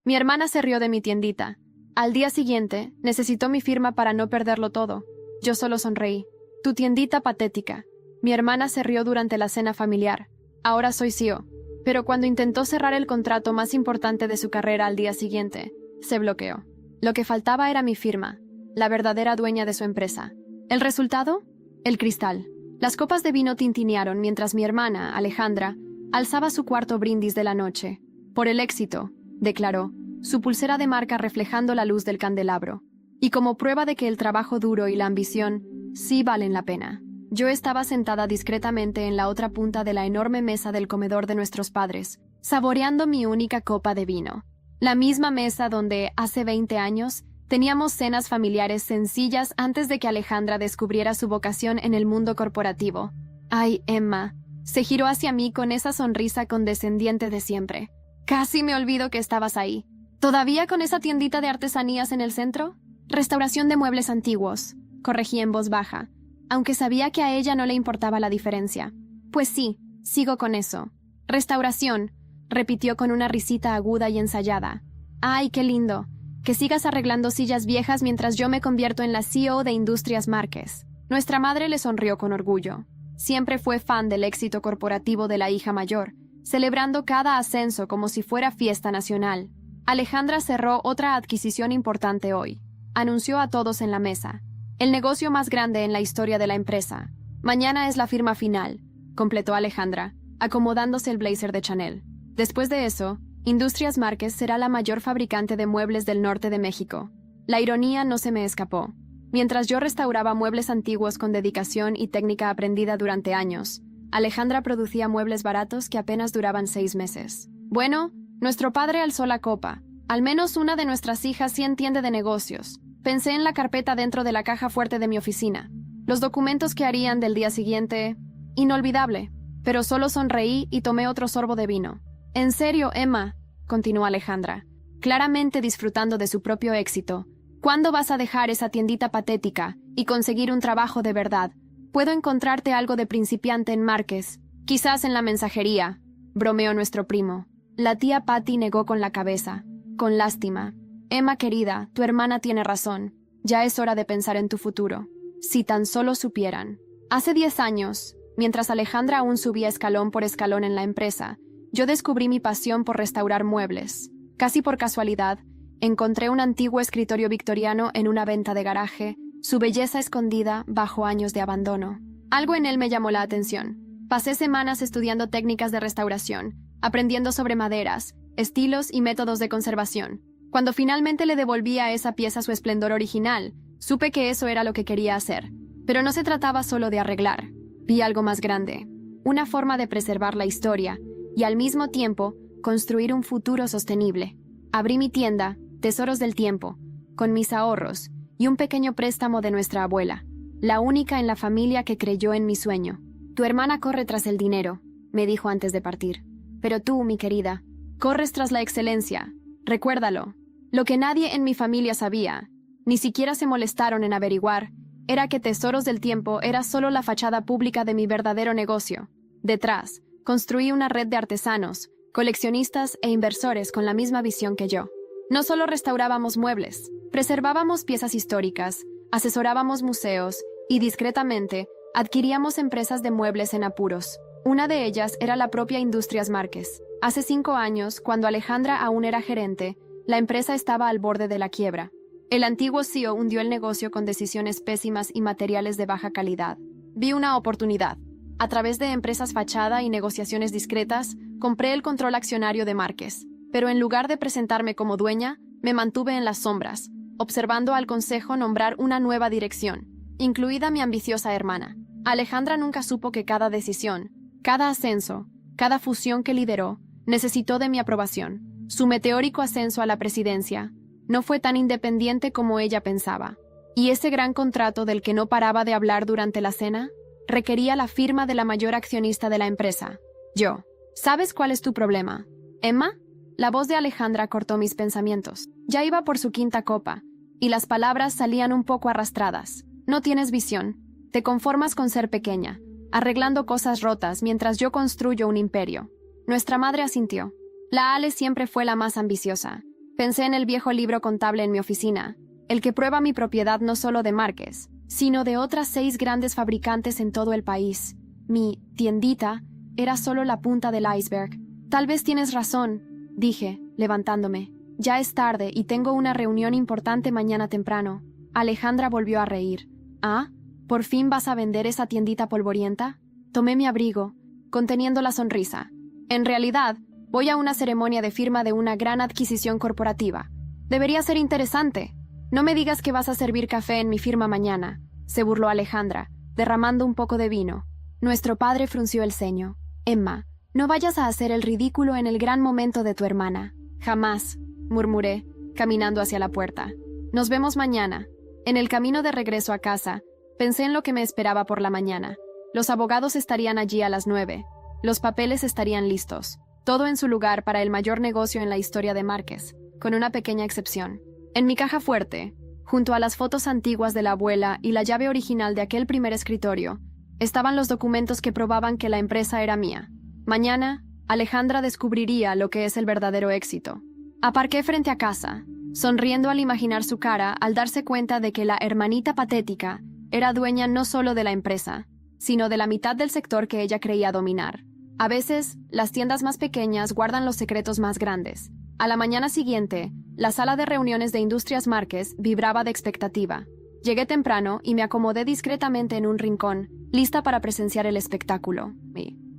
Mi hermana se rió de mi tiendita. Al día siguiente, necesitó mi firma para no perderlo todo. Yo solo sonreí. Tu tiendita patética. Mi hermana se rió durante la cena familiar. Ahora soy CEO. Pero cuando intentó cerrar el contrato más importante de su carrera al día siguiente, se bloqueó. Lo que faltaba era mi firma, la verdadera dueña de su empresa. ¿El resultado? El cristal. Las copas de vino tintinearon mientras mi hermana, Alejandra, alzaba su cuarto brindis de la noche. Por el éxito, declaró, su pulsera de marca reflejando la luz del candelabro. Y como prueba de que el trabajo duro y la ambición sí valen la pena. Yo estaba sentada discretamente en la otra punta de la enorme mesa del comedor de nuestros padres, saboreando mi única copa de vino. La misma mesa donde, hace 20 años, teníamos cenas familiares sencillas antes de que Alejandra descubriera su vocación en el mundo corporativo. ¡Ay, Emma! Se giró hacia mí con esa sonrisa condescendiente de siempre. Casi me olvido que estabas ahí. ¿Todavía con esa tiendita de artesanías en el centro? Restauración de muebles antiguos, corregí en voz baja, aunque sabía que a ella no le importaba la diferencia. Pues sí, sigo con eso. Restauración, repitió con una risita aguda y ensayada. ¡Ay, qué lindo! Que sigas arreglando sillas viejas mientras yo me convierto en la CEO de Industrias Márquez. Nuestra madre le sonrió con orgullo. Siempre fue fan del éxito corporativo de la hija mayor, celebrando cada ascenso como si fuera fiesta nacional. Alejandra cerró otra adquisición importante hoy. Anunció a todos en la mesa. El negocio más grande en la historia de la empresa. Mañana es la firma final, completó Alejandra, acomodándose el blazer de Chanel. Después de eso, Industrias Márquez será la mayor fabricante de muebles del norte de México. La ironía no se me escapó. Mientras yo restauraba muebles antiguos con dedicación y técnica aprendida durante años, Alejandra producía muebles baratos que apenas duraban 6 meses. Bueno, nuestro padre alzó la copa. Al menos una de nuestras hijas sí entiende de negocios. Pensé en la carpeta dentro de la caja fuerte de mi oficina. Los documentos que harían del día siguiente... Inolvidable. Pero solo sonreí y tomé otro sorbo de vino. En serio, Emma, continuó Alejandra, claramente disfrutando de su propio éxito. ¿Cuándo vas a dejar esa tiendita patética y conseguir un trabajo de verdad? Puedo encontrarte algo de principiante en Márquez, quizás en la mensajería, bromeó nuestro primo. La tía Patty negó con la cabeza, con lástima. Emma querida, tu hermana tiene razón. Ya es hora de pensar en tu futuro. Si tan solo supieran. Hace 10 años, mientras Alejandra aún subía escalón por escalón en la empresa, yo descubrí mi pasión por restaurar muebles. Casi por casualidad, encontré un antiguo escritorio victoriano en una venta de garaje, su belleza escondida bajo años de abandono. Algo en él me llamó la atención. Pasé semanas estudiando técnicas de restauración, aprendiendo sobre maderas, estilos y métodos de conservación. Cuando finalmente le devolví a esa pieza su esplendor original, supe que eso era lo que quería hacer. Pero no se trataba solo de arreglar. Vi algo más grande. Una forma de preservar la historia y al mismo tiempo construir un futuro sostenible. Abrí mi tienda, Tesoros del Tiempo, con mis ahorros y un pequeño préstamo de nuestra abuela, la única en la familia que creyó en mi sueño. Tu hermana corre tras el dinero, me dijo antes de partir. Pero tú, mi querida, corres tras la excelencia. Recuérdalo. Lo que nadie en mi familia sabía, ni siquiera se molestaron en averiguar, era que Tesoros del Tiempo era solo la fachada pública de mi verdadero negocio. Detrás, construí una red de artesanos, coleccionistas e inversores con la misma visión que yo. No solo restaurábamos muebles, preservábamos piezas históricas, asesorábamos museos y, discretamente, adquiríamos empresas de muebles en apuros. Una de ellas era la propia Industrias Márquez. Hace 5 años, cuando Alejandra aún era gerente, la empresa estaba al borde de la quiebra. El antiguo CEO hundió el negocio con decisiones pésimas y materiales de baja calidad. Vi una oportunidad. A través de empresas fachada y negociaciones discretas, compré el control accionario de Márquez. Pero en lugar de presentarme como dueña, me mantuve en las sombras, observando al consejo nombrar una nueva dirección, incluida mi ambiciosa hermana. Alejandra nunca supo que cada decisión, cada ascenso, cada fusión que lideró, necesitó de mi aprobación. Su meteórico ascenso a la presidencia no fue tan independiente como ella pensaba. Y ese gran contrato del que no paraba de hablar durante la cena requería la firma de la mayor accionista de la empresa. Yo. ¿Sabes cuál es tu problema, Emma? La voz de Alejandra cortó mis pensamientos. Ya iba por su 5ª copa, y las palabras salían un poco arrastradas. No tienes visión. Te conformas con ser pequeña, arreglando cosas rotas mientras yo construyo un imperio. Nuestra madre asintió. La Ale siempre fue la más ambiciosa. Pensé en el viejo libro contable en mi oficina, el que prueba mi propiedad no solo de Márquez, sino de otras 6 grandes fabricantes en todo el país. Mi tiendita era solo la punta del iceberg. Tal vez tienes razón, dije, levantándome. Ya es tarde y tengo una reunión importante mañana temprano. Alejandra volvió a reír. ¿Ah? ¿Por fin vas a vender esa tiendita polvorienta? Tomé mi abrigo, conteniendo la sonrisa. En realidad, voy a una ceremonia de firma de una gran adquisición corporativa. Debería ser interesante. No me digas que vas a servir café en mi firma mañana, se burló Alejandra, derramando un poco de vino. Nuestro padre frunció el ceño. Emma, no vayas a hacer el ridículo en el gran momento de tu hermana. Jamás, murmuré, caminando hacia la puerta. Nos vemos mañana. En el camino de regreso a casa, pensé en lo que me esperaba por la mañana. Los abogados estarían allí a las 9. Los papeles estarían listos. Todo en su lugar para el mayor negocio en la historia de Márquez, con una pequeña excepción. En mi caja fuerte, junto a las fotos antiguas de la abuela y la llave original de aquel primer escritorio, estaban los documentos que probaban que la empresa era mía. Mañana, Alejandra descubriría lo que es el verdadero éxito. Aparqué frente a casa, sonriendo al imaginar su cara al darse cuenta de que la hermanita patética era dueña no solo de la empresa, sino de la mitad del sector que ella creía dominar. A veces, las tiendas más pequeñas guardan los secretos más grandes. A la mañana siguiente, la sala de reuniones de Industrias Márquez vibraba de expectativa. Llegué temprano y me acomodé discretamente en un rincón, lista para presenciar el espectáculo.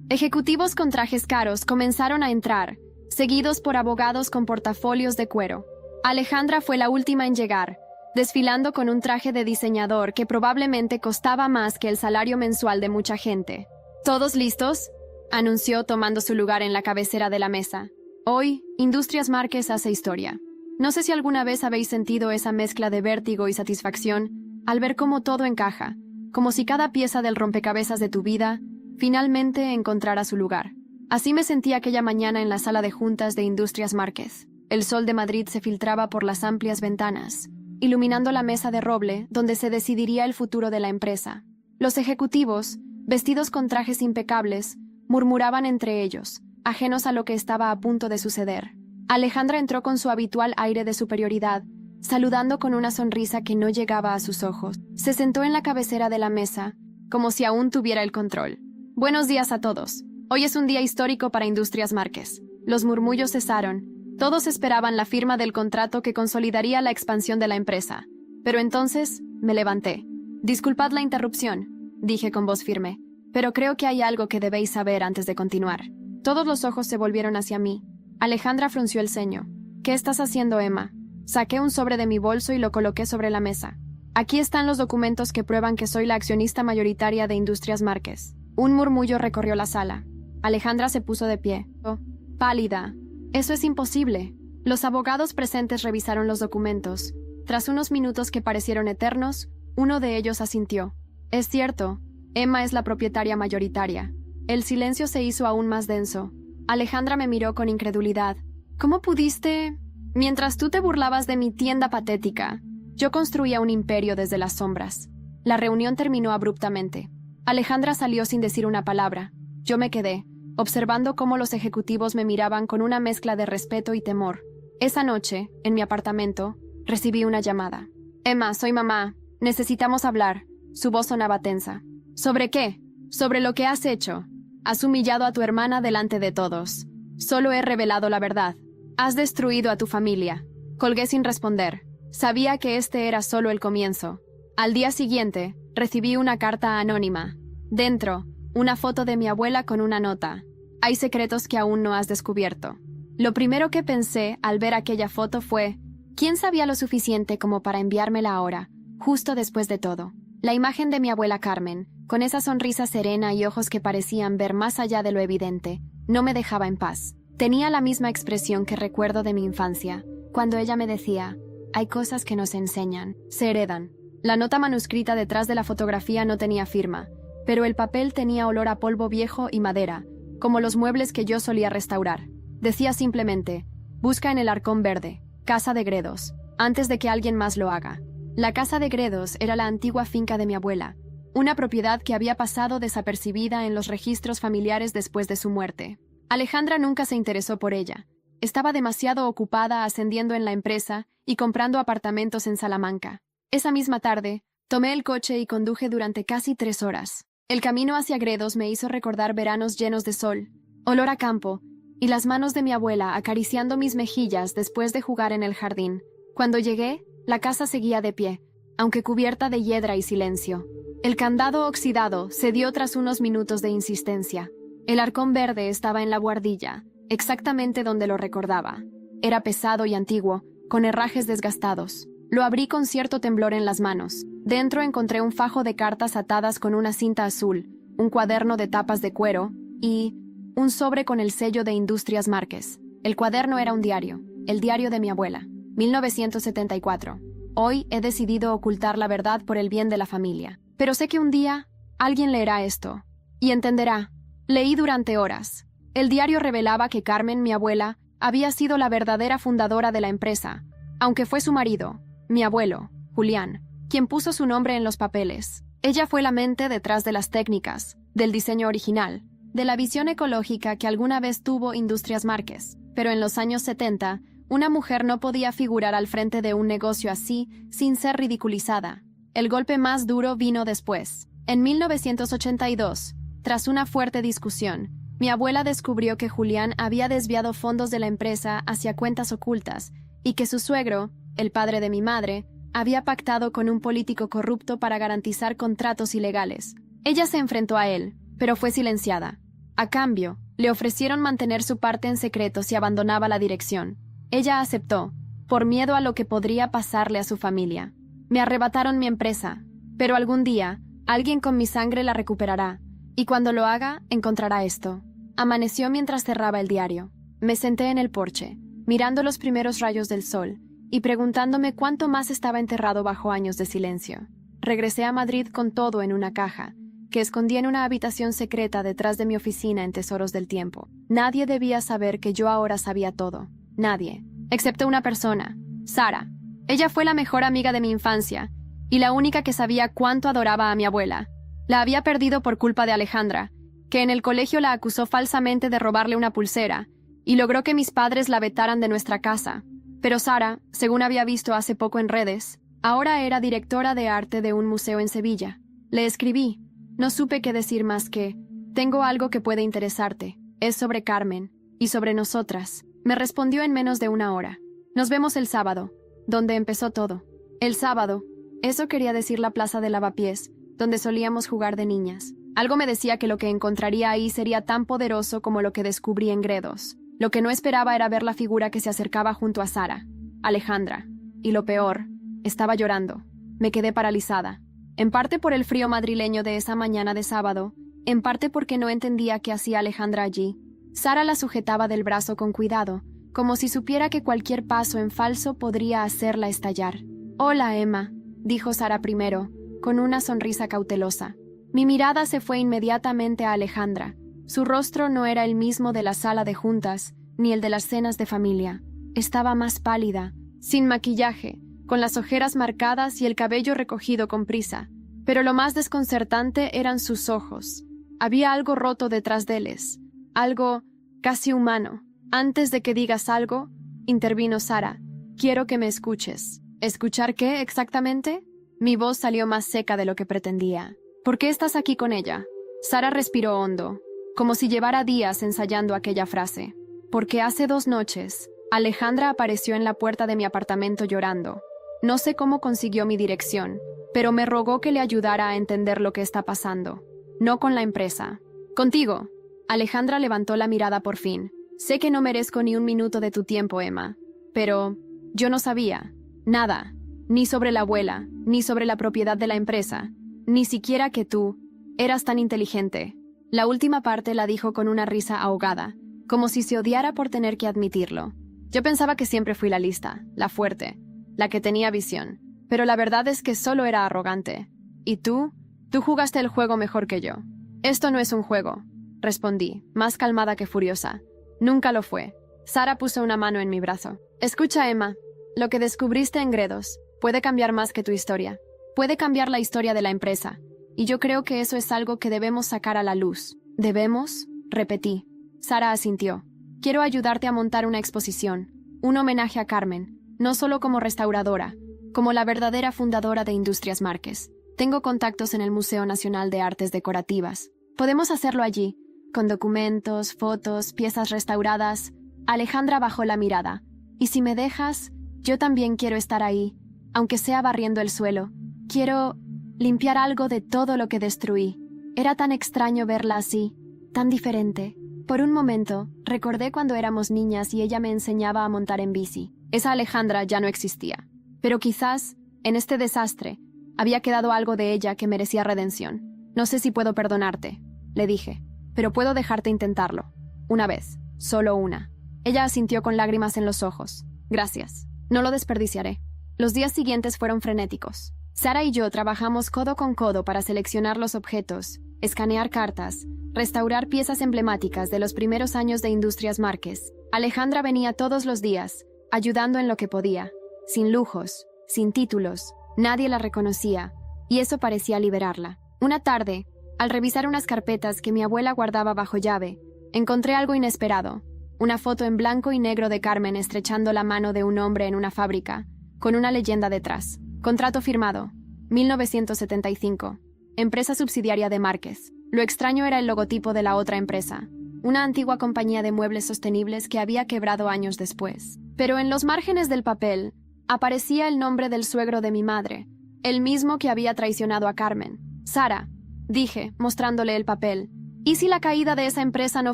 Ejecutivos con trajes caros comenzaron a entrar, seguidos por abogados con portafolios de cuero. Alejandra fue la última en llegar, desfilando con un traje de diseñador que probablemente costaba más que el salario mensual de mucha gente. ¿Todos listos?, anunció tomando su lugar en la cabecera de la mesa. Hoy, Industrias Márquez hace historia. No sé si alguna vez habéis sentido esa mezcla de vértigo y satisfacción al ver cómo todo encaja, como si cada pieza del rompecabezas de tu vida finalmente encontrara su lugar. Así me sentí aquella mañana en la sala de juntas de Industrias Márquez. El sol de Madrid se filtraba por las amplias ventanas, iluminando la mesa de roble donde se decidiría el futuro de la empresa. Los ejecutivos, vestidos con trajes impecables, murmuraban entre ellos, ajenos a lo que estaba a punto de suceder. Alejandra entró con su habitual aire de superioridad, saludando con una sonrisa que no llegaba a sus ojos. Se sentó en la cabecera de la mesa, como si aún tuviera el control. Buenos días a todos. Hoy es un día histórico para Industrias Márquez. Los murmullos cesaron. Todos esperaban la firma del contrato que consolidaría la expansión de la empresa. Pero entonces me levanté. Disculpad la interrupción, dije con voz firme, pero creo que hay algo que debéis saber antes de continuar. Todos los ojos se volvieron hacia mí. Alejandra frunció el ceño. ¿Qué estás haciendo, Emma? Saqué un sobre de mi bolso y lo coloqué sobre la mesa. Aquí están los documentos que prueban que soy la accionista mayoritaria de Industrias Márquez. Un murmullo recorrió la sala. Alejandra se puso de pie. Oh, pálida. Eso es imposible. Los abogados presentes revisaron los documentos. Tras unos minutos que parecieron eternos, uno de ellos asintió. Es cierto, Emma es la propietaria mayoritaria. El silencio se hizo aún más denso. Alejandra me miró con incredulidad. ¿Cómo pudiste...? Mientras tú te burlabas de mi tienda patética, yo construía un imperio desde las sombras. La reunión terminó abruptamente. Alejandra salió sin decir una palabra. Yo me quedé, observando cómo los ejecutivos me miraban con una mezcla de respeto y temor. Esa noche, en mi apartamento, recibí una llamada. Emma, soy mamá. Necesitamos hablar. Su voz sonaba tensa. ¿Sobre qué? Sobre lo que has hecho. Has humillado a tu hermana delante de todos. Solo he revelado la verdad. Has destruido a tu familia. Colgué sin responder. Sabía que este era solo el comienzo. Al día siguiente, recibí una carta anónima. Dentro, una foto de mi abuela con una nota. Hay secretos que aún no has descubierto. Lo primero que pensé al ver aquella foto fue, ¿quién sabía lo suficiente como para enviármela ahora, justo después de todo? La imagen de mi abuela Carmen, con esa sonrisa serena y ojos que parecían ver más allá de lo evidente, no me dejaba en paz. Tenía la misma expresión que recuerdo de mi infancia, cuando ella me decía, hay cosas que no se enseñan, se heredan. La nota manuscrita detrás de la fotografía no tenía firma, pero el papel tenía olor a polvo viejo y madera, como los muebles que yo solía restaurar. Decía simplemente, busca en el Arcón Verde, Casa de Gredos, antes de que alguien más lo haga. La Casa de Gredos era la antigua finca de mi abuela, una propiedad que había pasado desapercibida en los registros familiares después de su muerte. Alejandra nunca se interesó por ella. Estaba demasiado ocupada ascendiendo en la empresa y comprando apartamentos en Salamanca. Esa misma tarde, tomé el coche y conduje durante casi 3 horas. El camino hacia Gredos me hizo recordar veranos llenos de sol, olor a campo, y las manos de mi abuela acariciando mis mejillas después de jugar en el jardín. Cuando llegué, la casa seguía de pie, aunque cubierta de hiedra y silencio. El candado oxidado cedió tras unos minutos de insistencia. El arcón verde estaba en la buhardilla, exactamente donde lo recordaba. Era pesado y antiguo, con herrajes desgastados. Lo abrí con cierto temblor en las manos. Dentro encontré un fajo de cartas atadas con una cinta azul, un cuaderno de tapas de cuero y un sobre con el sello de Industrias Márquez. El cuaderno era un diario, el diario de mi abuela. 1974. Hoy he decidido ocultar la verdad por el bien de la familia. Pero sé que un día alguien leerá esto y entenderá. Leí durante horas. El diario revelaba que Carmen, mi abuela, había sido la verdadera fundadora de la empresa, aunque fue su marido, mi abuelo, Julián, quien puso su nombre en los papeles. Ella fue la mente detrás de las técnicas, del diseño original, de la visión ecológica que alguna vez tuvo Industrias Márquez. Pero en los años 70, una mujer no podía figurar al frente de un negocio así sin ser ridiculizada. El golpe más duro vino después. En 1982, tras una fuerte discusión, mi abuela descubrió que Julián había desviado fondos de la empresa hacia cuentas ocultas y que su suegro, el padre de mi madre, había pactado con un político corrupto para garantizar contratos ilegales. Ella se enfrentó a él, pero fue silenciada. A cambio, le ofrecieron mantener su parte en secreto si abandonaba la dirección. Ella aceptó, por miedo a lo que podría pasarle a su familia. Me arrebataron mi empresa, pero algún día, alguien con mi sangre la recuperará, y cuando lo haga, encontrará esto. Amaneció mientras cerraba el diario. Me senté en el porche, mirando los primeros rayos del sol, y preguntándome cuánto más estaba enterrado bajo años de silencio. Regresé a Madrid con todo en una caja, que escondí en una habitación secreta detrás de mi oficina en Tesoros del Tiempo. Nadie debía saber que yo ahora sabía todo. Nadie. Excepto una persona, Sara. Ella fue la mejor amiga de mi infancia, y la única que sabía cuánto adoraba a mi abuela. La había perdido por culpa de Alejandra, que en el colegio la acusó falsamente de robarle una pulsera, y logró que mis padres la vetaran de nuestra casa. Pero Sara, según había visto hace poco en redes, ahora era directora de arte de un museo en Sevilla. Le escribí. No supe qué decir más que, tengo algo que puede interesarte. Es sobre Carmen, y sobre nosotras. Me respondió en menos de 1 hora. Nos vemos el sábado, donde empezó todo. El sábado, eso quería decir la plaza de Lavapiés, donde solíamos jugar de niñas. Algo me decía que lo que encontraría ahí sería tan poderoso como lo que descubrí en Gredos. Lo que no esperaba era ver la figura que se acercaba junto a Sara, Alejandra. Y lo peor, estaba llorando. Me quedé paralizada. En parte por el frío madrileño de esa mañana de sábado, en parte porque no entendía qué hacía Alejandra allí. Sara la sujetaba del brazo con cuidado, como si supiera que cualquier paso en falso podría hacerla estallar. «Hola, Emma», dijo Sara primero, con una sonrisa cautelosa. Mi mirada se fue inmediatamente a Alejandra. Su rostro no era el mismo de la sala de juntas, ni el de las cenas de familia. Estaba más pálida, sin maquillaje, con las ojeras marcadas y el cabello recogido con prisa. Pero lo más desconcertante eran sus ojos. Había algo roto detrás de ellos, algo casi humano. «Antes de que digas algo», intervino Sara, «quiero que me escuches». «¿Escuchar qué exactamente?» Mi voz salió más seca de lo que pretendía. «¿Por qué estás aquí con ella?» Sara respiró hondo, como si llevara días ensayando aquella frase. «Porque hace 2 noches, Alejandra apareció en la puerta de mi apartamento llorando. No sé cómo consiguió mi dirección, pero me rogó que le ayudara a entender lo que está pasando. No con la empresa. Contigo». Alejandra levantó la mirada por fin. «Sé que no merezco ni 1 minuto de tu tiempo, Emma, pero yo no sabía nada, ni sobre la abuela, ni sobre la propiedad de la empresa, ni siquiera que tú eras tan inteligente». La última parte la dijo con una risa ahogada, como si se odiara por tener que admitirlo. «Yo pensaba que siempre fui la lista, la fuerte, la que tenía visión, pero la verdad es que solo era arrogante. ¿Y tú? Tú jugaste el juego mejor que yo». «Esto no es un juego», respondí, más calmada que furiosa. «Nunca lo fue». Sara puso una mano en mi brazo. «Escucha, Emma, lo que descubriste en Gredos puede cambiar más que tu historia. Puede cambiar la historia de la empresa. Y yo creo que eso es algo que debemos sacar a la luz». «¿Debemos?», repetí. Sara asintió. Quiero ayudarte a montar una exposición, un homenaje a Carmen, no solo como restauradora, como la verdadera fundadora de Industrias Márquez. Tengo contactos en el Museo Nacional de Artes Decorativas. Podemos hacerlo allí, con documentos, fotos, piezas restauradas. Alejandra bajó la mirada. Y si me dejas, yo también quiero estar ahí, aunque sea barriendo el suelo. Quiero limpiar algo de todo lo que destruí. Era tan extraño verla así, tan diferente. Por un momento, recordé cuando éramos niñas y ella me enseñaba a montar en bici. Esa Alejandra ya no existía. Pero quizás, en este desastre, había quedado algo de ella que merecía redención. No sé si puedo perdonarte, le dije, pero puedo dejarte intentarlo. Una vez, solo una. Ella asintió con lágrimas en los ojos. Gracias. No lo desperdiciaré. Los días siguientes fueron frenéticos. Sara y yo trabajamos codo con codo para seleccionar los objetos, escanear cartas, restaurar piezas emblemáticas de los primeros años de Industrias Márquez. Alejandra venía todos los días, ayudando en lo que podía. Sin lujos, sin títulos, nadie la reconocía, y eso parecía liberarla. Una tarde, al revisar unas carpetas que mi abuela guardaba bajo llave, encontré algo inesperado. Una foto en blanco y negro de Carmen estrechando la mano de un hombre en una fábrica, con una leyenda detrás. Contrato firmado. 1975. Empresa subsidiaria de Márquez. Lo extraño era el logotipo de la otra empresa, una antigua compañía de muebles sostenibles que había quebrado años después. Pero en los márgenes del papel aparecía el nombre del suegro de mi madre, el mismo que había traicionado a Carmen. Sara, dije, mostrándole el papel. ¿Y si la caída de esa empresa no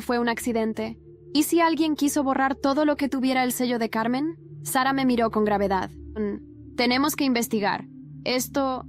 fue un accidente? ¿Y si alguien quiso borrar todo lo que tuviera el sello de Carmen? Sara me miró con gravedad. Tenemos que investigar. Esto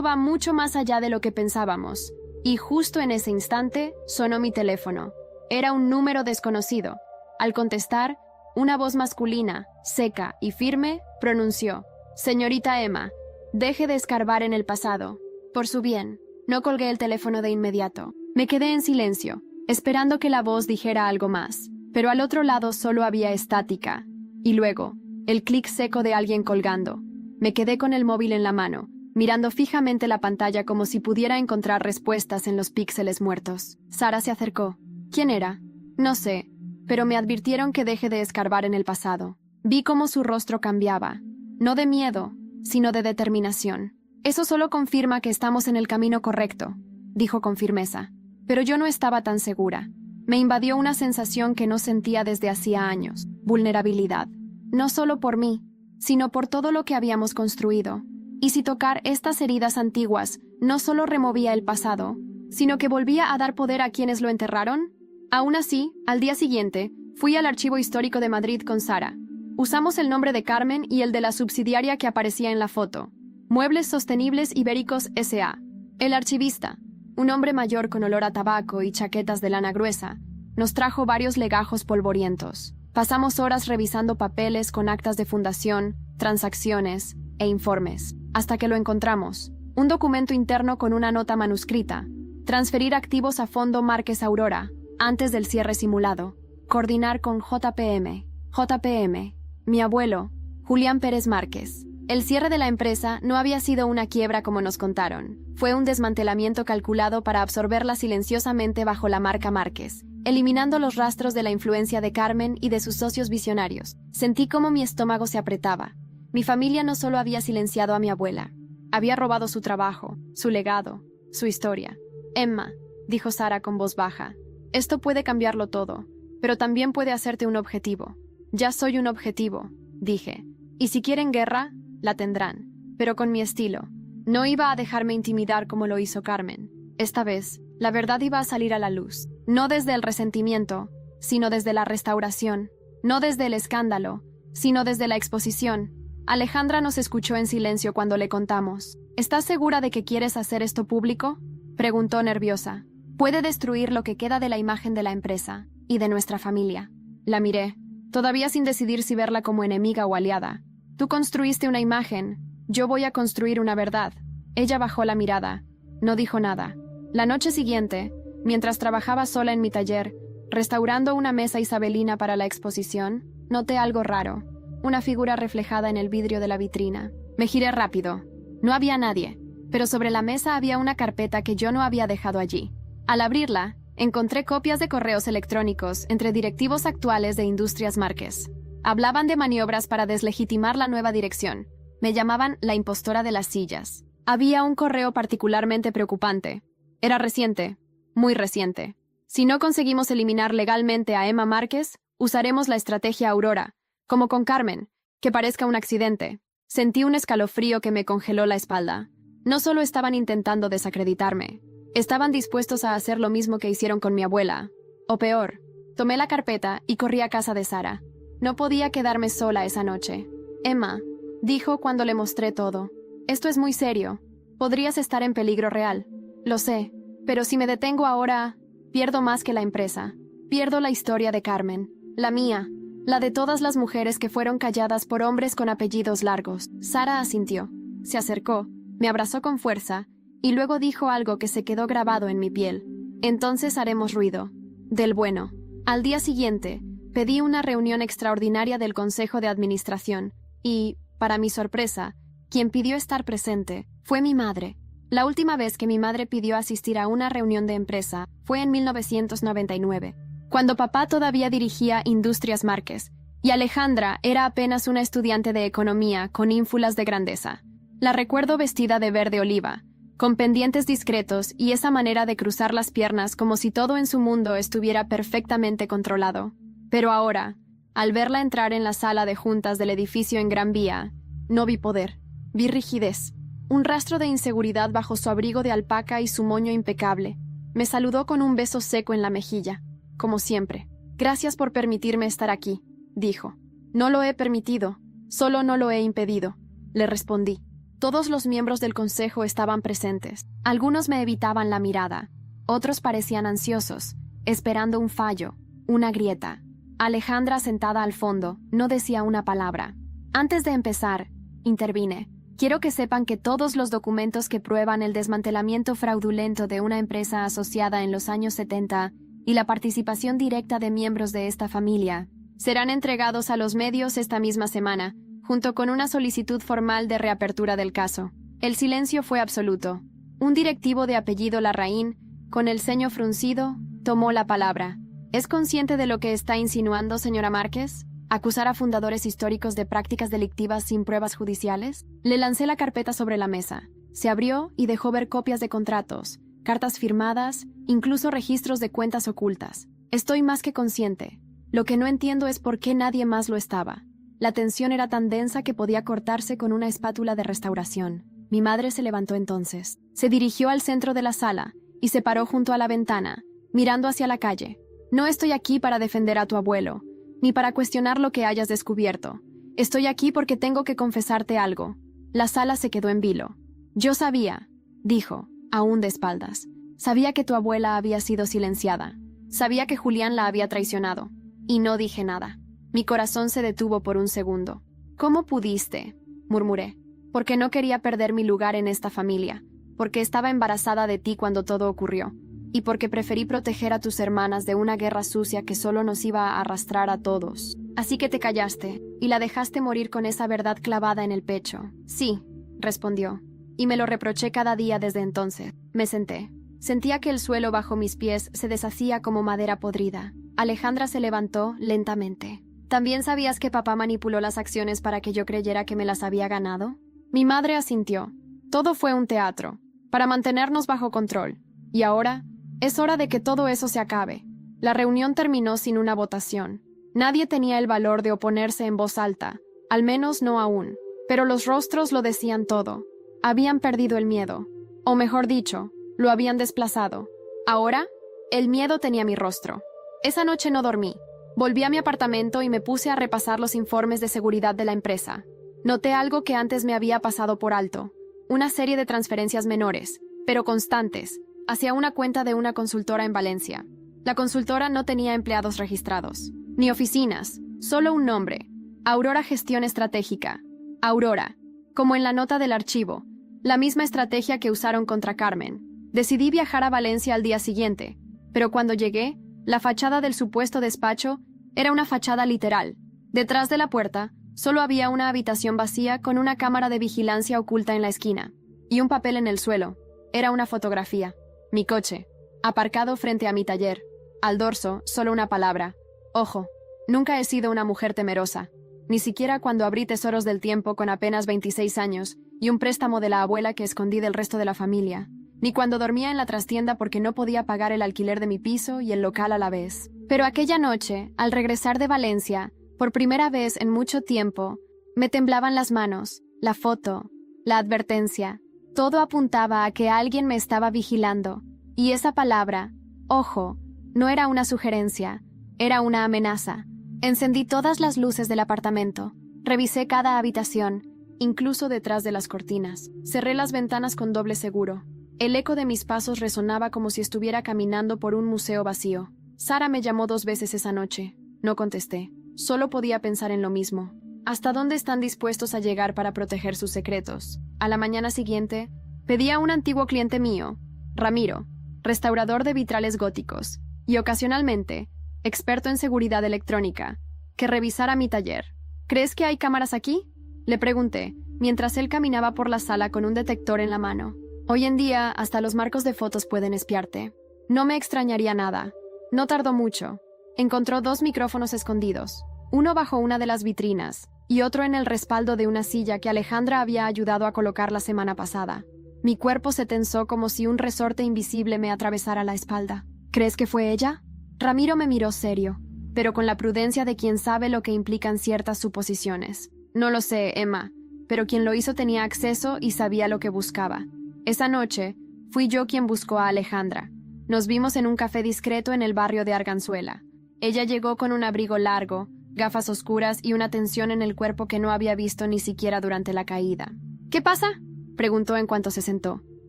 va mucho más allá de lo que pensábamos. Y justo en ese instante sonó mi teléfono. Era un número desconocido. Al contestar, una voz masculina, seca y firme, pronunció: «Señorita Emma, deje de escarbar en el pasado. Por su bien». No colgué el teléfono de inmediato. Me quedé en silencio, esperando que la voz dijera algo más. Pero al otro lado solo había estática. Y luego, el clic seco de alguien colgando. Me quedé con el móvil en la mano, mirando fijamente la pantalla como si pudiera encontrar respuestas en los píxeles muertos. Sara se acercó. ¿Quién era? No sé, pero me advirtieron que deje de escarbar en el pasado. Vi cómo su rostro cambiaba, no de miedo, sino de determinación. Eso solo confirma que estamos en el camino correcto, dijo con firmeza. Pero yo no estaba tan segura. Me invadió una sensación que no sentía desde hacía años: vulnerabilidad. No solo por mí, sino por todo lo que habíamos construido. Y si tocar estas heridas antiguas no solo removía el pasado, sino que volvía a dar poder a quienes lo enterraron. Aún así, al día siguiente, fui al Archivo Histórico de Madrid con Sara. Usamos el nombre de Carmen y el de la subsidiaria que aparecía en la foto: Muebles Sostenibles Ibéricos S.A. El archivista, un hombre mayor con olor a tabaco y chaquetas de lana gruesa, nos trajo varios legajos polvorientos. Pasamos horas revisando papeles con actas de fundación, transacciones e informes, hasta que lo encontramos. Un documento interno con una nota manuscrita: transferir activos a Fondo Márquez Aurora, antes del cierre simulado. Coordinar con JPM. JPM. Mi abuelo, Julián Pérez Márquez. El cierre de la empresa no había sido una quiebra como nos contaron. Fue un desmantelamiento calculado para absorberla silenciosamente bajo la marca Márquez, eliminando los rastros de la influencia de Carmen y de sus socios visionarios. Sentí cómo mi estómago se apretaba. Mi familia no solo había silenciado a mi abuela, había robado su trabajo, su legado, su historia. Emma, dijo Sara con voz baja, esto puede cambiarlo todo, pero también puede hacerte un objetivo. Ya soy un objetivo, dije. Y si quieren guerra, la tendrán, pero con mi estilo. No iba a dejarme intimidar como lo hizo Carmen. Esta vez, la verdad iba a salir a la luz, no desde el resentimiento, sino desde la restauración, no desde el escándalo, sino desde la exposición. Alejandra nos escuchó en silencio cuando le contamos. ¿Estás segura de que quieres hacer esto público?, preguntó nerviosa. Puede destruir lo que queda de la imagen de la empresa y de nuestra familia. La miré, todavía sin decidir si verla como enemiga o aliada. Tú construiste una imagen, yo voy a construir una verdad. Ella bajó la mirada, no dijo nada. La noche siguiente, mientras trabajaba sola en mi taller, restaurando una mesa isabelina para la exposición, noté algo raro, una figura reflejada en el vidrio de la vitrina. Me giré rápido. No había nadie, pero sobre la mesa había una carpeta que yo no había dejado allí. Al abrirla, Encontré copias de correos electrónicos entre directivos actuales de Industrias Márquez. Hablaban de maniobras para deslegitimar la nueva dirección. Me llamaban la impostora de las sillas. Había un correo particularmente preocupante. Era reciente, muy reciente. Si no conseguimos eliminar legalmente a Emma Márquez, usaremos la estrategia Aurora, como con Carmen, que parezca un accidente. Sentí un escalofrío que me congeló la espalda. No solo estaban intentando desacreditarme, estaban dispuestos a hacer lo mismo que hicieron con mi abuela. O peor, tomé la carpeta y corrí a casa de Sara. No podía quedarme sola esa noche. Emma, dijo cuando le mostré todo. Esto es muy serio. Podrías estar en peligro real. Lo sé, pero si me detengo ahora, pierdo más que la empresa. Pierdo la historia de Carmen, la mía, la de todas las mujeres que fueron calladas por hombres con apellidos largos. Sara asintió. Se acercó, me abrazó con fuerza, y luego dijo algo que se quedó grabado en mi piel. Entonces haremos ruido. Del bueno. Al día siguiente, pedí una reunión extraordinaria del Consejo de Administración, y, para mi sorpresa, quien pidió estar presente fue mi madre. La última vez que mi madre pidió asistir a una reunión de empresa fue en 1999, cuando papá todavía dirigía Industrias Márquez, y Alejandra era apenas una estudiante de economía con ínfulas de grandeza. La recuerdo vestida de verde oliva, con pendientes discretos y esa manera de cruzar las piernas como si todo en su mundo estuviera perfectamente controlado. Pero ahora, al verla entrar en la sala de juntas del edificio en Gran Vía, no vi poder, vi rigidez, un rastro de inseguridad bajo su abrigo de alpaca y su moño impecable. Me saludó con un beso seco en la mejilla, como siempre. Gracias por permitirme estar aquí, dijo. No lo he permitido, solo no lo he impedido, le respondí. Todos los miembros del consejo estaban presentes. Algunos me evitaban la mirada, otros parecían ansiosos, esperando un fallo, una grieta. Alejandra, sentada al fondo, no decía una palabra. Antes de empezar, intervine. Quiero que sepan que todos los documentos que prueban el desmantelamiento fraudulento de una empresa asociada en los años 70 y la participación directa de miembros de esta familia serán entregados a los medios esta misma semana, junto con una solicitud formal de reapertura del caso. El silencio fue absoluto. Un directivo de apellido Larraín, con el ceño fruncido, tomó la palabra. ¿Es consciente de lo que está insinuando, señora Márquez? ¿Acusar a fundadores históricos de prácticas delictivas sin pruebas judiciales? Le lancé la carpeta sobre la mesa. Se abrió y dejó ver copias de contratos, cartas firmadas, incluso registros de cuentas ocultas. Estoy más que consciente. Lo que no entiendo es por qué nadie más lo estaba. La tensión era tan densa que podía cortarse con una espátula de restauración. Mi madre se levantó entonces. Se dirigió al centro de la sala y se paró junto a la ventana, mirando hacia la calle. No estoy aquí para defender a tu abuelo, ni para cuestionar lo que hayas descubierto. Estoy aquí porque tengo que confesarte algo. La sala se quedó en vilo. Yo sabía, dijo, aún de espaldas. Sabía que tu abuela había sido silenciada. Sabía que Julián la había traicionado. Y no dije nada. Mi corazón se detuvo por un segundo. ¿Cómo pudiste?, murmuré. Porque no quería perder mi lugar en esta familia. Porque estaba embarazada de ti cuando todo ocurrió. Y porque preferí proteger a tus hermanas de una guerra sucia que solo nos iba a arrastrar a todos. Así que te callaste, y la dejaste morir con esa verdad clavada en el pecho. Sí, respondió, y me lo reproché cada día desde entonces. Me senté. Sentía que el suelo bajo mis pies se deshacía como madera podrida. Alejandra se levantó lentamente. ¿También sabías que papá manipuló las acciones para que yo creyera que me las había ganado? Mi madre asintió. Todo fue un teatro, para mantenernos bajo control. Y ahora, es hora de que todo eso se acabe. La reunión terminó sin una votación. Nadie tenía el valor de oponerse en voz alta, al menos no aún. Pero los rostros lo decían todo. Habían perdido el miedo. O mejor dicho, lo habían desplazado. Ahora, el miedo tenía mi rostro. Esa noche no dormí. Volví a mi apartamento y me puse a repasar los informes de seguridad de la empresa. Noté algo que antes me había pasado por alto. Una serie de transferencias menores, pero constantes, hacia una cuenta de una consultora en Valencia. La consultora no tenía empleados registrados, ni oficinas, solo un nombre. Aurora Gestión Estratégica. Aurora. Como en la nota del archivo. La misma estrategia que usaron contra Carmen. Decidí viajar a Valencia al día siguiente, pero cuando llegué, la fachada del supuesto despacho era una fachada literal. Detrás de la puerta, solo había una habitación vacía con una cámara de vigilancia oculta en la esquina. Y un papel en el suelo. Era una fotografía. Mi coche. aparcado frente a mi taller. Al dorso, solo una palabra. Ojo. Nunca he sido una mujer temerosa. Ni siquiera cuando abrí tesoros del tiempo con apenas 26 años y un préstamo de la abuela que escondí del resto de la familia. Ni cuando dormía en la trastienda porque no podía pagar el alquiler de mi piso y el local a la vez. Pero aquella noche, al regresar de Valencia, por primera vez en mucho tiempo, me temblaban las manos, la foto, la advertencia. Todo apuntaba a que alguien me estaba vigilando. Y esa palabra, ojo, no era una sugerencia, era una amenaza. Encendí todas las luces del apartamento. Revisé cada habitación, incluso detrás de las cortinas. Cerré las ventanas con doble seguro. El eco de mis pasos resonaba como si estuviera caminando por un museo vacío. Sara me llamó 2 veces esa noche. No contesté. Solo podía pensar en lo mismo. ¿Hasta dónde están dispuestos a llegar para proteger sus secretos? A la mañana siguiente, pedí a un antiguo cliente mío, Ramiro, restaurador de vitrales góticos, y ocasionalmente, experto en seguridad electrónica, que revisara mi taller. ¿Crees que hay cámaras aquí?, le pregunté, mientras él caminaba por la sala con un detector en la mano. Hoy en día, hasta los marcos de fotos pueden espiarte. No me extrañaría nada. No tardó mucho. Encontró 2 micrófonos escondidos, uno bajo una de las vitrinas y otro en el respaldo de una silla que Alejandra había ayudado a colocar la semana pasada. Mi cuerpo se tensó como si un resorte invisible me atravesara la espalda. ¿Crees que fue ella? Ramiro me miró serio, pero con la prudencia de quien sabe lo que implican ciertas suposiciones. No lo sé, Emma, pero quien lo hizo tenía acceso y sabía lo que buscaba. Esa noche, fui yo quien buscó a Alejandra. Nos vimos en un café discreto en el barrio de Arganzuela. Ella llegó con un abrigo largo, gafas oscuras y una tensión en el cuerpo que no había visto ni siquiera durante la caída. ¿Qué pasa?, preguntó en cuanto se sentó.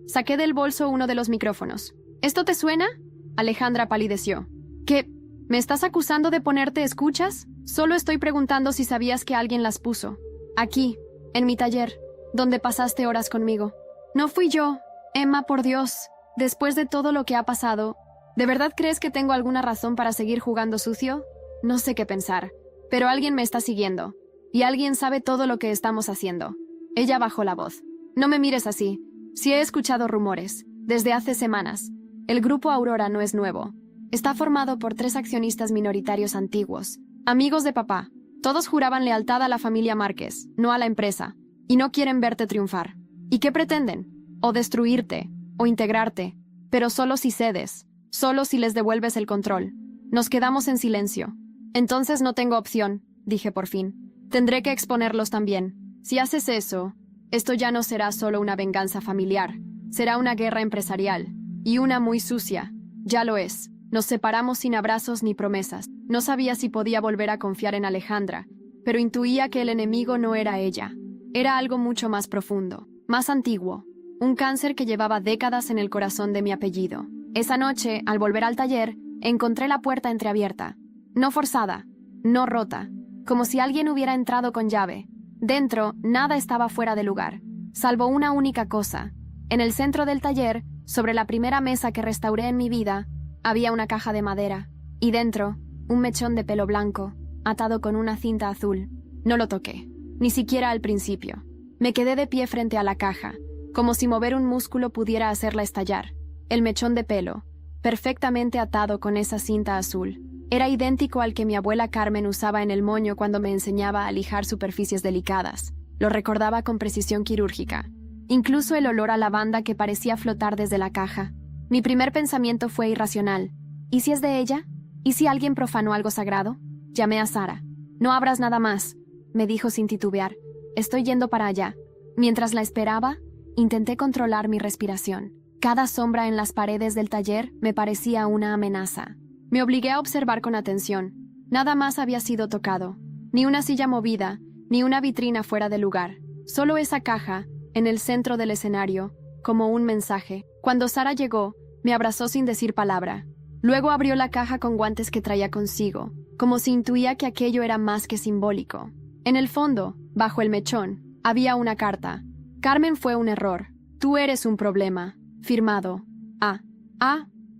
Saqué del bolso uno de los micrófonos. ¿Esto te suena? Alejandra palideció. ¿Qué? ¿Me estás acusando de ponerte escuchas? Solo estoy preguntando si sabías que alguien las puso. Aquí, en mi taller, donde pasaste horas conmigo. No fui yo, Emma, por Dios. Después de todo lo que ha pasado, ¿de verdad crees que tengo alguna razón para seguir jugando sucio? No sé qué pensar, pero alguien me está siguiendo. Y alguien sabe todo lo que estamos haciendo. Ella bajó la voz. No me mires así. Sí he escuchado rumores, desde hace semanas. El grupo Aurora no es nuevo. Está formado por 3 accionistas minoritarios antiguos, amigos de papá. Todos juraban lealtad a la familia Márquez, no a la empresa, y no quieren verte triunfar. ¿Y qué pretenden? O destruirte, o integrarte, pero solo si cedes, solo si les devuelves el control. Nos quedamos en silencio. Entonces no tengo opción, dije por fin. Tendré que exponerlos también. Si haces eso, esto ya no será solo una venganza familiar, será una guerra empresarial, y una muy sucia. Ya lo es. Nos separamos sin abrazos ni promesas. No sabía si podía volver a confiar en Alejandra, pero intuía que el enemigo no era ella. Era algo mucho más profundo, más antiguo, un cáncer que llevaba décadas en el corazón de mi apellido. Esa noche, al volver al taller, encontré la puerta entreabierta. No forzada, no rota, como si alguien hubiera entrado con llave. Dentro, nada estaba fuera de lugar, salvo una única cosa. En el centro del taller, sobre la primera mesa que restauré en mi vida, había una caja de madera, y dentro, un mechón de pelo blanco, atado con una cinta azul. No lo toqué, ni siquiera al principio. Me quedé de pie frente a la caja, como si mover un músculo pudiera hacerla estallar. El mechón de pelo, perfectamente atado con esa cinta azul, era idéntico al que mi abuela Carmen usaba en el moño cuando me enseñaba a lijar superficies delicadas. Lo recordaba con precisión quirúrgica. Incluso el olor a lavanda que parecía flotar desde la caja. Mi primer pensamiento fue irracional. ¿Y si es de ella? ¿Y si alguien profanó algo sagrado? Llamé a Sara. No abras nada más, me dijo sin titubear. Estoy yendo para allá. Mientras la esperaba, intenté controlar mi respiración. Cada sombra en las paredes del taller me parecía una amenaza. Me obligué a observar con atención. Nada más había sido tocado. Ni una silla movida, ni una vitrina fuera de lugar. Solo esa caja, en el centro del escenario, como un mensaje. Cuando Sara llegó, me abrazó sin decir palabra. Luego abrió la caja con guantes que traía consigo, como si intuía que aquello era más que simbólico. En el fondo, bajo el mechón, había una carta. Carmen fue un error. Tú eres un problema. Firmado.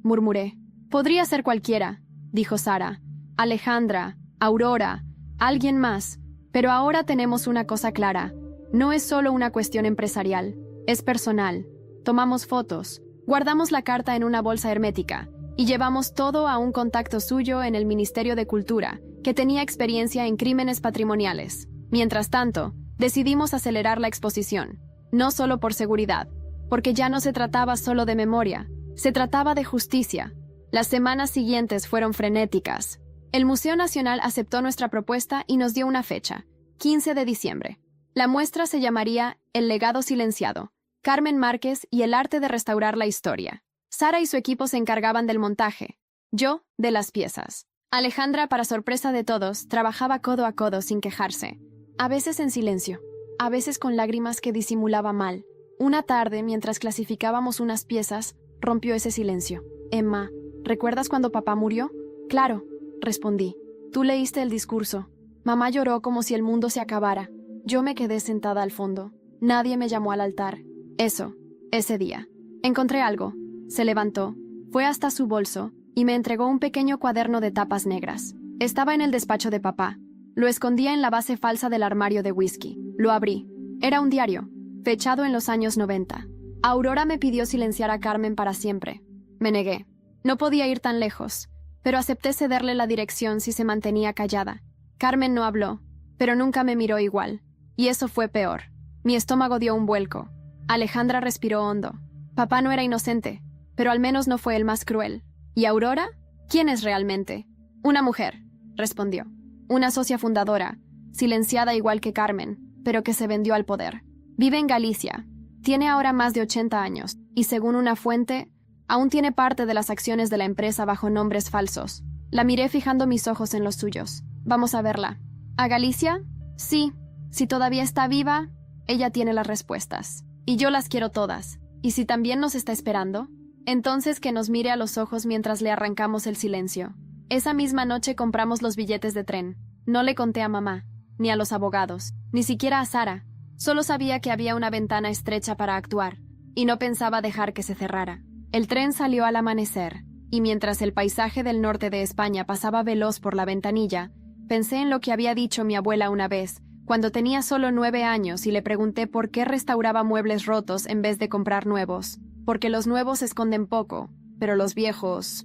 Murmuré. Podría ser cualquiera, dijo Sara. Alejandra, Aurora, alguien más. Pero ahora tenemos una cosa clara. No es solo una cuestión empresarial. Es personal. Tomamos fotos. Guardamos la carta en una bolsa hermética y llevamos todo a un contacto suyo en el Ministerio de Cultura, que tenía experiencia en crímenes patrimoniales. Mientras tanto, decidimos acelerar la exposición, no solo por seguridad, porque ya no se trataba solo de memoria, se trataba de justicia. Las semanas siguientes fueron frenéticas. El Museo Nacional aceptó nuestra propuesta y nos dio una fecha, 15 de diciembre. La muestra se llamaría El legado silenciado, Carmen Márquez y el arte de restaurar la historia. Sara y su equipo se encargaban del montaje, yo de las piezas. Alejandra, para sorpresa de todos, trabajaba codo a codo sin quejarse, a veces en silencio, a veces con lágrimas que disimulaba mal. Una tarde, mientras clasificábamos unas piezas, rompió ese silencio. Emma, ¿recuerdas cuando papá murió? Claro, respondí. Tú leíste el discurso. Mamá lloró como si el mundo se acabara. Yo me quedé sentada al fondo. Nadie me llamó al altar. Ese día. Encontré algo. Se levantó, fue hasta su bolso y me entregó un pequeño cuaderno de tapas negras. Estaba en el despacho de papá. Lo escondía en la base falsa del armario de whisky. Lo abrí. Era un diario, fechado en los años 90. Aurora me pidió silenciar a Carmen para siempre. Me negué. No podía ir tan lejos, pero acepté cederle la dirección si se mantenía callada. Carmen no habló, pero nunca me miró igual. Y eso fue peor. Mi estómago dio un vuelco. Alejandra respiró hondo. Papá no era inocente, pero al menos no fue el más cruel. ¿Y Aurora? ¿Quién es realmente? Una mujer, respondió. Una socia fundadora, silenciada igual que Carmen, pero que se vendió al poder. Vive en Galicia. Tiene ahora más de 80 años, y según una fuente, aún tiene parte de las acciones de la empresa bajo nombres falsos. La miré fijando mis ojos en los suyos. Vamos a verla. ¿A Galicia? Sí. Si todavía está viva, ella tiene las respuestas. Y yo las quiero todas. ¿Y si también nos está esperando? Entonces que nos mire a los ojos mientras le arrancamos el silencio. Esa misma noche compramos los billetes de tren. No le conté a mamá, ni a los abogados, ni siquiera a Sara. Solo sabía que había una ventana estrecha para actuar, y no pensaba dejar que se cerrara. El tren salió al amanecer, y mientras el paisaje del norte de España pasaba veloz por la ventanilla, pensé en lo que había dicho mi abuela una vez, cuando tenía solo 9 años y le pregunté por qué restauraba muebles rotos en vez de comprar nuevos. Porque los nuevos esconden poco, pero los viejos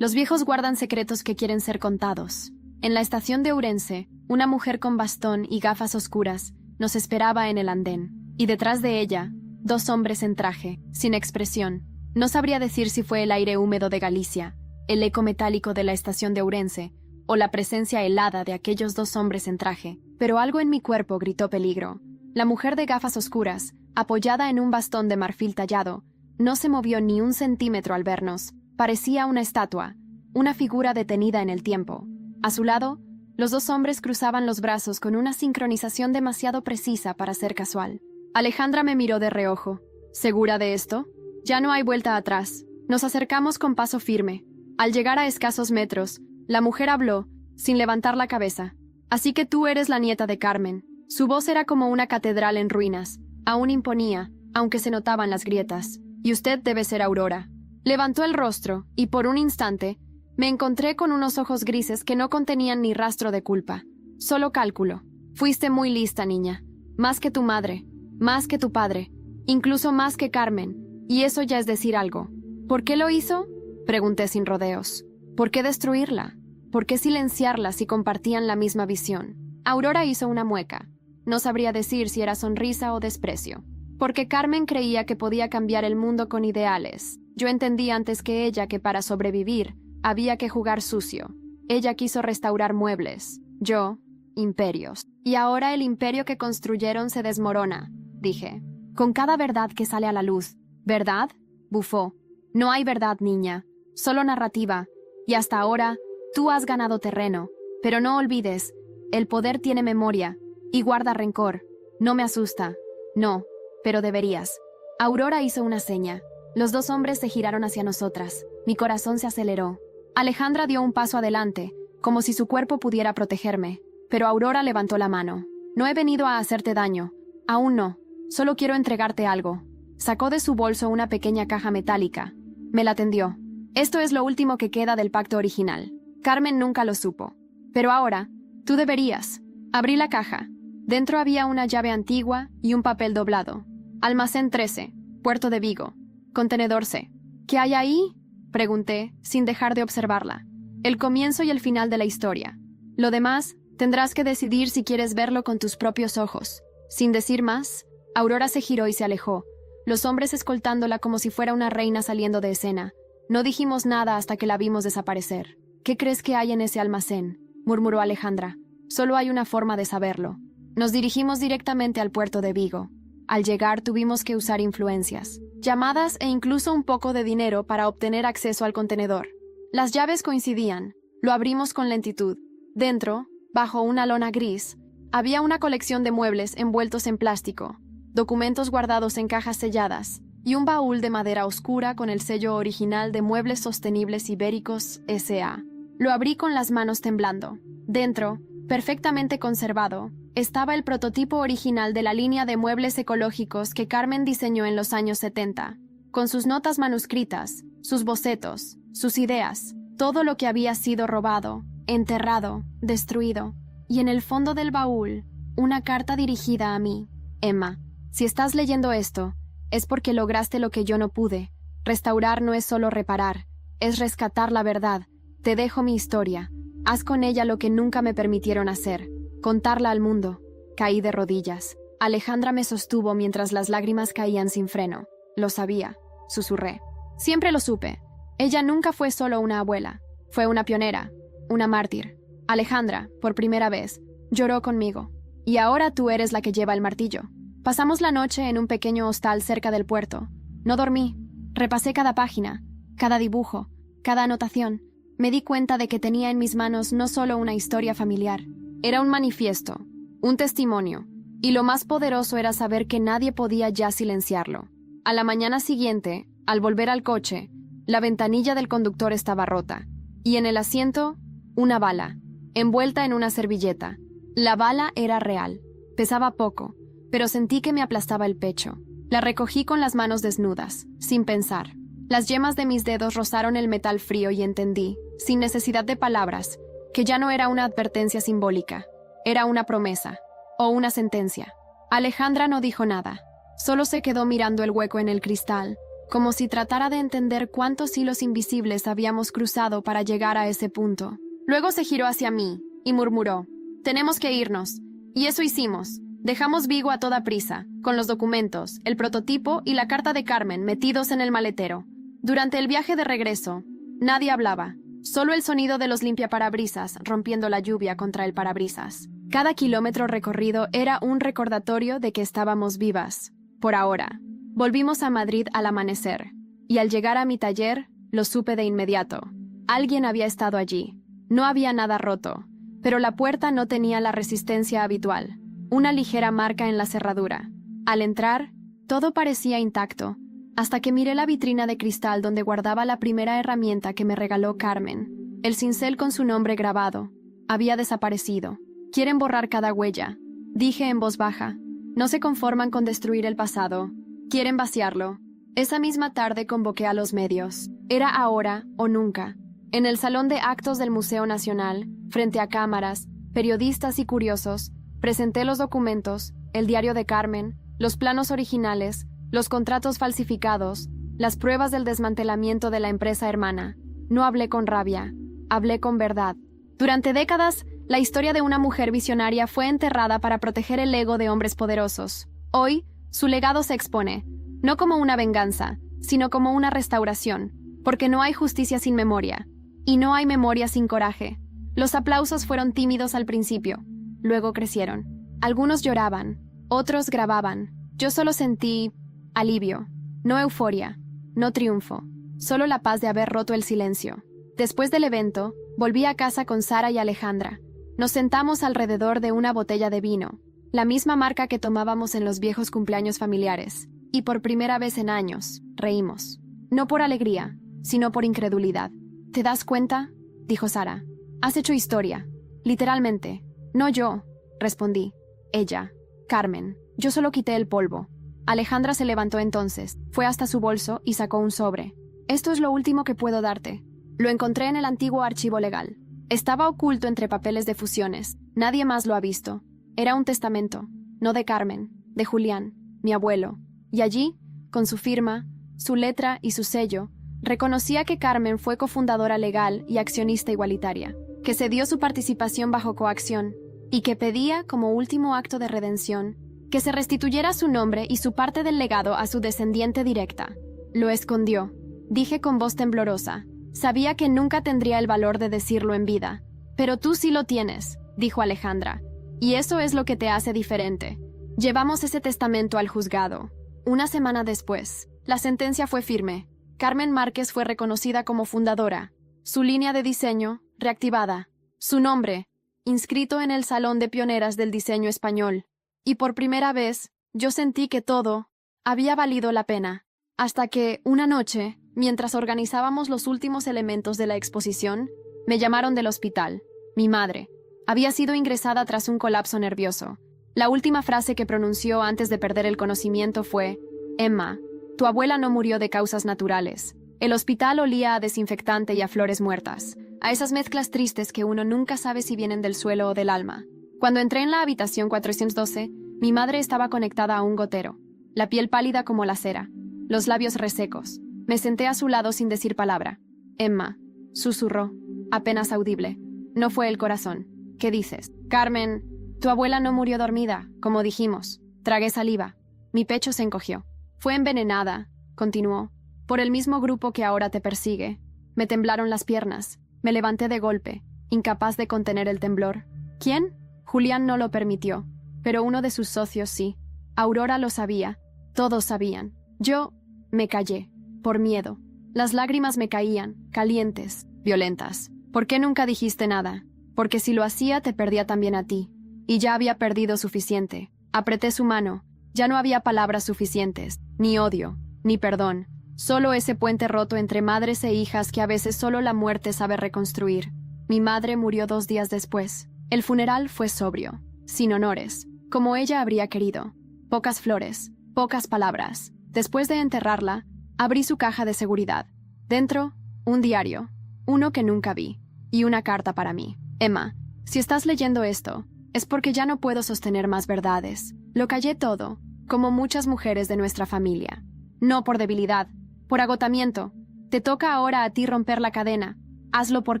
guardan secretos que quieren ser contados. En la estación de Ourense, una mujer con bastón y gafas oscuras nos esperaba en el andén, y detrás de ella, 2 hombres en traje, sin expresión. No sabría decir si fue el aire húmedo de Galicia, el eco metálico de la estación de Ourense, o la presencia helada de aquellos 2 hombres en traje, pero algo en mi cuerpo gritó peligro. La mujer de gafas oscuras, apoyada en un bastón de marfil tallado, no se movió ni un centímetro al vernos. Parecía una estatua, una figura detenida en el tiempo. A su lado, los 2 hombres cruzaban los brazos con una sincronización demasiado precisa para ser casual. Alejandra me miró de reojo. ¿Segura de esto? Ya no hay vuelta atrás. Nos acercamos con paso firme. Al llegar a escasos metros, la mujer habló, sin levantar la cabeza. Así que tú eres la nieta de Carmen. Su voz era como una catedral en ruinas. Aún imponía, aunque se notaban las grietas. Y usted debe ser Aurora. Levantó el rostro, y por un instante, me encontré con unos ojos grises que no contenían ni rastro de culpa. Solo cálculo. Fuiste muy lista, niña. Más que tu madre, más que tu padre, incluso más que Carmen. Y eso ya es decir algo. ¿Por qué lo hizo? Pregunté sin rodeos. ¿Por qué destruirla? ¿Por qué silenciarla si compartían la misma visión? Aurora hizo una mueca. No sabría decir si era sonrisa o desprecio. Porque Carmen creía que podía cambiar el mundo con ideales. Yo entendí antes que ella que para sobrevivir había que jugar sucio. Ella quiso restaurar muebles. Yo, imperios. Y ahora el imperio que construyeron se desmorona, dije. Con cada verdad que sale a la luz. ¿Verdad? Bufó. No hay verdad, niña. Solo narrativa. Y hasta ahora, tú has ganado terreno. Pero no olvides, el poder tiene memoria. Y guarda rencor. No me asusta. No. Pero deberías. Aurora hizo una seña. Los 2 hombres se giraron hacia nosotras. Mi corazón se aceleró. Alejandra dio un paso adelante, como si su cuerpo pudiera protegerme. Pero Aurora levantó la mano. No he venido a hacerte daño. Aún no. Solo quiero entregarte algo. Sacó de su bolso una pequeña caja metálica. Me la tendió. Esto es lo último que queda del pacto original. Carmen nunca lo supo. Pero ahora, tú deberías. Abrí la caja. Dentro había una llave antigua y un papel doblado. Almacén 13, Puerto de Vigo. Contenedor C. ¿Qué hay ahí? Pregunté, sin dejar de observarla. El comienzo y el final de la historia. Lo demás, tendrás que decidir si quieres verlo con tus propios ojos. Sin decir más, Aurora se giró y se alejó, los hombres escoltándola como si fuera una reina saliendo de escena. No dijimos nada hasta que la vimos desaparecer. ¿Qué crees que hay en ese almacén?, murmuró Alejandra. Solo hay una forma de saberlo. Nos dirigimos directamente al puerto de Vigo. Al llegar tuvimos que usar influencias, llamadas e incluso un poco de dinero para obtener acceso al contenedor. Las llaves coincidían. Lo abrimos con lentitud. Dentro, bajo una lona gris, había una colección de muebles envueltos en plástico, documentos guardados en cajas selladas y un baúl de madera oscura con el sello original de Muebles Sostenibles Ibéricos S.A. Lo abrí con las manos temblando. Dentro, perfectamente conservado, estaba el prototipo original de la línea de muebles ecológicos que Carmen diseñó en los años 70, con sus notas manuscritas, sus bocetos, sus ideas, todo lo que había sido robado, enterrado, destruido. Y en el fondo del baúl, una carta dirigida a mí. Emma, si estás leyendo esto, es porque lograste lo que yo no pude. Restaurar no es solo reparar, es rescatar la verdad. Te dejo mi historia. Haz con ella lo que nunca me permitieron hacer, contarla al mundo. Caí de rodillas. Alejandra me sostuvo mientras las lágrimas caían sin freno. Lo sabía, susurré. Siempre lo supe. Ella nunca fue solo una abuela. Fue una pionera, una mártir. Alejandra, por primera vez, lloró conmigo. Y ahora tú eres la que lleva el martillo. Pasamos la noche en un pequeño hostal cerca del puerto. No dormí. Repasé cada página, cada dibujo, cada anotación. Me di cuenta de que tenía en mis manos no solo una historia familiar. Era un manifiesto, un testimonio. Y lo más poderoso era saber que nadie podía ya silenciarlo. A la mañana siguiente, al volver al coche, la ventanilla del conductor estaba rota. Y en el asiento, una bala, envuelta en una servilleta. La bala era real. Pesaba poco, pero sentí que me aplastaba el pecho. La recogí con las manos desnudas, sin pensar. Las yemas de mis dedos rozaron el metal frío y entendí, sin necesidad de palabras, que ya no era una advertencia simbólica. Era una promesa, o una sentencia. Alejandra no dijo nada. Solo se quedó mirando el hueco en el cristal, como si tratara de entender cuántos hilos invisibles habíamos cruzado para llegar a ese punto. Luego se giró hacia mí y murmuró: «Tenemos que irnos». Y eso hicimos. Dejamos Vigo a toda prisa, con los documentos, el prototipo y la carta de Carmen metidos en el maletero. Durante el viaje de regreso, nadie hablaba, solo el sonido de los limpiaparabrisas rompiendo la lluvia contra el parabrisas. Cada kilómetro recorrido era un recordatorio de que estábamos vivas. Por ahora. Volvimos a Madrid al amanecer, y al llegar a mi taller, lo supe de inmediato. Alguien había estado allí. No había nada roto, pero la puerta no tenía la resistencia habitual. Una ligera marca en la cerradura. Al entrar, todo parecía intacto, hasta que miré la vitrina de cristal donde guardaba la primera herramienta que me regaló Carmen. El cincel con su nombre grabado. Había desaparecido. Quieren borrar cada huella, dije en voz baja. No se conforman con destruir el pasado. Quieren vaciarlo. Esa misma tarde convoqué a los medios. Era ahora o nunca. En el salón de actos del Museo Nacional, frente a cámaras, periodistas y curiosos, presenté los documentos, el diario de Carmen, los planos originales, los contratos falsificados, las pruebas del desmantelamiento de la empresa hermana. No hablé con rabia, hablé con verdad. Durante décadas, la historia de una mujer visionaria fue enterrada para proteger el ego de hombres poderosos. Hoy, su legado se expone, no como una venganza, sino como una restauración, porque no hay justicia sin memoria, y no hay memoria sin coraje. Los aplausos fueron tímidos al principio, luego crecieron. Algunos lloraban, otros grababan. Yo solo sentí alivio, no euforia, no triunfo, solo la paz de haber roto el silencio. Después del evento, volví a casa con Sara y Alejandra. Nos sentamos alrededor de una botella de vino, la misma marca que tomábamos en los viejos cumpleaños familiares, y por primera vez en años, reímos. No por alegría, sino por incredulidad. ¿Te das cuenta?, dijo Sara. Has hecho historia. Literalmente. No yo, respondí. Ella. Carmen. Yo solo quité el polvo. Alejandra se levantó entonces, fue hasta su bolso y sacó un sobre. Esto es lo último que puedo darte. Lo encontré en el antiguo archivo legal. Estaba oculto entre papeles de fusiones. Nadie más lo ha visto. Era un testamento, no de Carmen, de Julián, mi abuelo. Y allí, con su firma, su letra y su sello, Reconocía que Carmen fue cofundadora legal y accionista igualitaria, que cedió su participación bajo coacción y que pedía, como último acto de redención, que se restituyera su nombre y su parte del legado a su descendiente directa. Lo escondió. Dije con voz temblorosa. Sabía que nunca tendría el valor de decirlo en vida. Pero tú sí lo tienes, dijo Alejandra. Y eso es lo que te hace diferente. Llevamos ese testamento al juzgado. Una semana después, la sentencia fue firme. Carmen Márquez fue reconocida como fundadora. Su línea de diseño, reactivada. Su nombre, inscrito en el Salón de Pioneras del Diseño Español. Y por primera vez, yo sentí que todo había valido la pena. Hasta que, una noche, mientras organizábamos los últimos elementos de la exposición, me llamaron del hospital. Mi madre había sido ingresada tras un colapso nervioso. La última frase que pronunció antes de perder el conocimiento fue: «Emma, tu abuela no murió de causas naturales». El hospital olía a desinfectante y a flores muertas, a esas mezclas tristes que uno nunca sabe si vienen del suelo o del alma. Cuando entré en la habitación 412, mi madre estaba conectada a un gotero, la piel pálida como la cera, los labios resecos. Me senté a su lado sin decir palabra. «Emma», susurró, apenas audible. No fue el corazón. «¿Qué dices?» «Carmen, tu abuela no murió dormida, como dijimos». Tragué saliva. Mi pecho se encogió. «Fue envenenada», continuó, «por el mismo grupo que ahora te persigue». Me temblaron las piernas. Me levanté de golpe, incapaz de contener el temblor. ¿Quién? Julián no lo permitió, pero uno de sus socios sí. Aurora lo sabía. Todos sabían. Yo me callé, por miedo. Las lágrimas me caían, calientes, violentas. ¿Por qué nunca dijiste nada? Porque si lo hacía te perdía también a ti. Y ya había perdido suficiente. Apreté su mano. Ya no había palabras suficientes, ni odio, ni perdón. Solo ese puente roto entre madres e hijas que a veces solo la muerte sabe reconstruir. Mi madre murió 2 días después. El funeral fue sobrio, sin honores, como ella habría querido. Pocas flores, pocas palabras. Después de enterrarla, abrí su caja de seguridad. Dentro, un diario, uno que nunca vi, y una carta para mí. «Emma, si estás leyendo esto, es porque ya no puedo sostener más verdades. Lo callé todo, como muchas mujeres de nuestra familia. No por debilidad, por agotamiento. Te toca ahora a ti romper la cadena. Hazlo por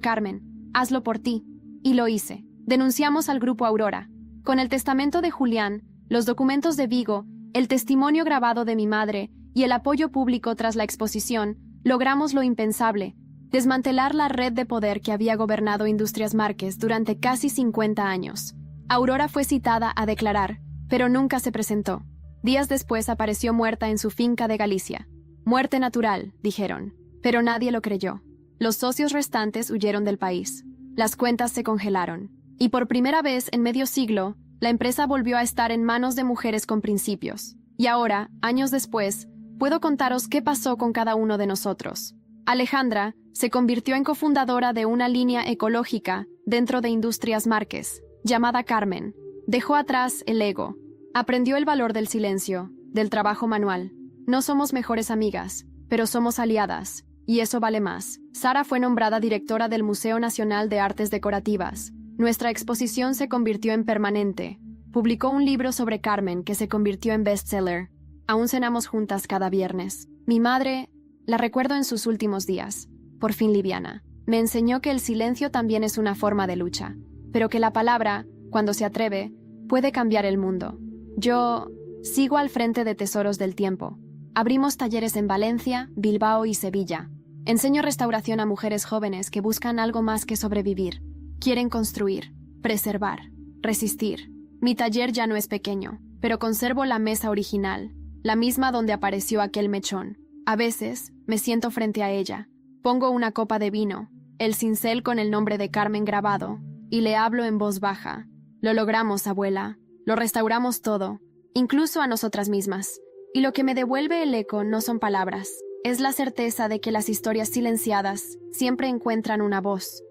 Carmen, hazlo por ti». Y lo hice. Denunciamos al grupo Aurora. Con el testamento de Julián, los documentos de Vigo, el testimonio grabado de mi madre y el apoyo público tras la exposición, logramos lo impensable: desmantelar la red de poder que había gobernado Industrias Márquez durante casi 50 años. Aurora fue citada a declarar, pero nunca se presentó. Días después apareció muerta en su finca de Galicia. «Muerte natural», dijeron, pero nadie lo creyó. Los socios restantes huyeron del país. Las cuentas se congelaron. Y por primera vez en medio siglo, la empresa volvió a estar en manos de mujeres con principios. Y ahora, años después, puedo contaros qué pasó con cada uno de nosotros. Alejandra se convirtió en cofundadora de una línea ecológica dentro de Industrias Márquez, llamada Carmen. Dejó atrás el ego. Aprendió el valor del silencio, del trabajo manual. No somos mejores amigas, pero somos aliadas, y eso vale más. Sara fue nombrada directora del Museo Nacional de Artes Decorativas. Nuestra exposición se convirtió en permanente. Publicó un libro sobre Carmen que se convirtió en bestseller. Aún cenamos juntas cada viernes. Mi madre, la recuerdo en sus últimos días, por fin liviana. Me enseñó que el silencio también es una forma de lucha, pero que la palabra, cuando se atreve, puede cambiar el mundo. Yo sigo al frente de Tesoros del Tiempo. Abrimos talleres en Valencia, Bilbao y Sevilla. Enseño restauración a mujeres jóvenes que buscan algo más que sobrevivir. Quieren construir, preservar, resistir. Mi taller ya no es pequeño, pero conservo la mesa original, la misma donde apareció aquel mechón. A veces me siento frente a ella, pongo una copa de vino, el cincel con el nombre de Carmen grabado, y le hablo en voz baja. Lo logramos, abuela. Lo restauramos todo, incluso a nosotras mismas. Y lo que me devuelve el eco no son palabras, es la certeza de que las historias silenciadas siempre encuentran una voz.